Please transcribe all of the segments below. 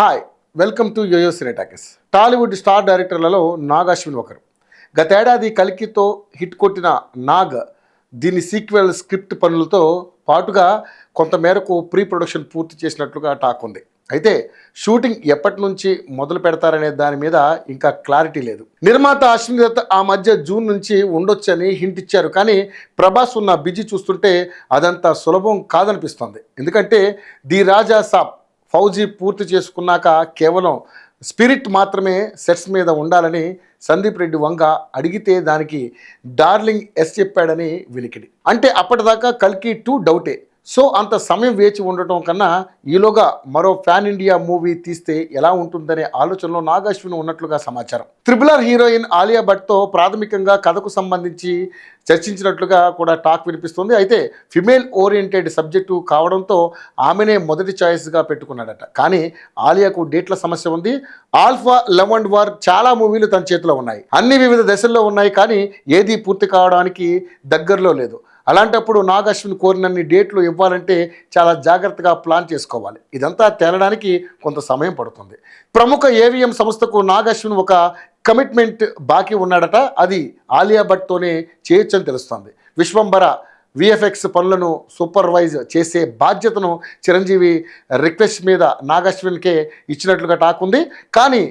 Hi, welcome to YoYo Cine Talkies. Tollywood star డైరెక్టర్లలో నాగ్ అశ్విన్ ఒకరు. గతేడాది కల్కితో హిట్ కొట్టిన నాగ్ దీని సీక్వెల్ స్క్రిప్ట్ పనులతో పాటుగా కొంతమేరకు ప్రీ ప్రొడక్షన్ పూర్తి చేసినట్లుగా టాక్ ఉంది. అయితే షూటింగ్ ఎప్పటి నుంచి మొదలు పెడతారనే దాని మీద ఇంకా క్లారిటీ లేదు. నిర్మాత అశ్విన్ దత్ ఆ మధ్య జూన్ నుంచి ఉండొచ్చని హింట్ ఇచ్చారు. కానీ ప్రభాస్ ఉన్న బిజీ చూస్తుంటే అదంతా సులభం కాదనిపిస్తోంది. ఎందుకంటే ది రాజా సాబ్ ఫౌజీ పూర్తి చేసుకున్నాక కేవలం స్పిరిట్ మాత్రమే సెట్స్ మీద ఉండాలని సందీప్ రెడ్డి వంగ అడిగితే దానికి డార్లింగ్ ఎస్ చెప్పాడని వినికిడి. అంటే అప్పటిదాకా కల్కి 2 డౌటే. సో అంత సమయం వేచి ఉండటం కన్నా ఈలోగా మరో ఫ్యాన్ ఇండియా మూవీ తీస్తే ఎలా ఉంటుందనే ఆలోచనలో నాగ్ అశ్విన్ ఉన్నట్లుగా సమాచారం. RRR హీరోయిన్ ఆలియా భట్తో ప్రాథమికంగా కథకు సంబంధించి చర్చించినట్లుగా కూడా టాక్ వినిపిస్తుంది. అయితే ఫిమేల్ ఓరియంటెడ్ సబ్జెక్టు కావడంతో ఆమెనే మొదటి చాయిస్గా పెట్టుకున్నాడట. కానీ ఆలియాకు డేట్ల సమస్య ఉంది. ఆల్ఫా, లవ్ అండ్ వార్ చాలా మూవీలు తన చేతిలో ఉన్నాయి. అన్ని వివిధ దశల్లో ఉన్నాయి. కానీ ఏది పూర్తి కావడానికి దగ్గరలో లేదు. అలాంటప్పుడు నాగ్ అశ్విన్ కోరినన్ని డేట్లు ఇవ్వాలంటే చాలా జాగ్రత్తగా ప్లాన్ చేసుకోవాలి. ఇదంతా తేలడానికి కొంత సమయం పడుతుంది. ప్రముఖ ఏవిఎం సంస్థకు నాగ్ అశ్విన్ ఒక కమిట్మెంట్ బాకీ ఉన్నాడట. అది ఆలియా భట్తోనే చేయొచ్చని తెలుస్తోంది. విశ్వంబర విఎఫ్ఎక్స్ పనులను సూపర్వైజ్ చేసే బాధ్యతను చిరంజీవి రిక్వెస్ట్ మీద నాగ్ అశ్విన్కే ఇచ్చినట్లుగా టాక్ ఉంది. కానీ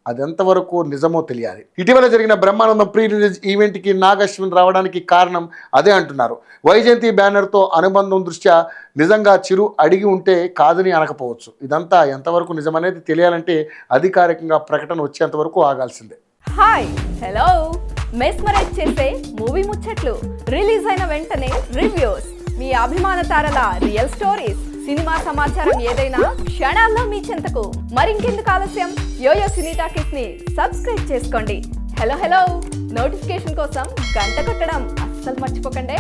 అది ఎంతవరకు నిజమో తెలియాలి. ఇటీవల జరిగిన బ్రహ్మానందం ప్రీ రిలీజ్ ఈవెంట్కి నాగ్ అశ్విన్ రావడానికి కారణం అదే అంటున్నారు. వైజయంతి బ్యానర్తో అనుబంధం దృష్ట్యా నిజంగా చిరు అడిగి ఉంటే కాదని అనకపోవచ్చు. ఇదంతా ఎంతవరకు నిజమనేది తెలియాలంటే అధికారికంగా ప్రకటన వచ్చేంత వరకు ఆగాల్సిందే. హాయ్, హలో, మెస్మరైజ్ చేసే మూవీ ముచ్చట్లు, రిలీజ్ అయిన వెంటనే రివ్యూస్, మీ అభిమాన తారల రియల్ స్టోరీస్, సినిమా సమాచారం ఏదైనా క్షణాల్లో మీ చెంతకు. మరింకెందుకు ఆలస్యం, యోయో సినీ టాకీస్ ని సబ్స్క్రైబ్ చేసుకోండి. హలో, నోటిఫికేషన్ కోసం గంట కొట్టడం అస్సలు మర్చిపోకండి.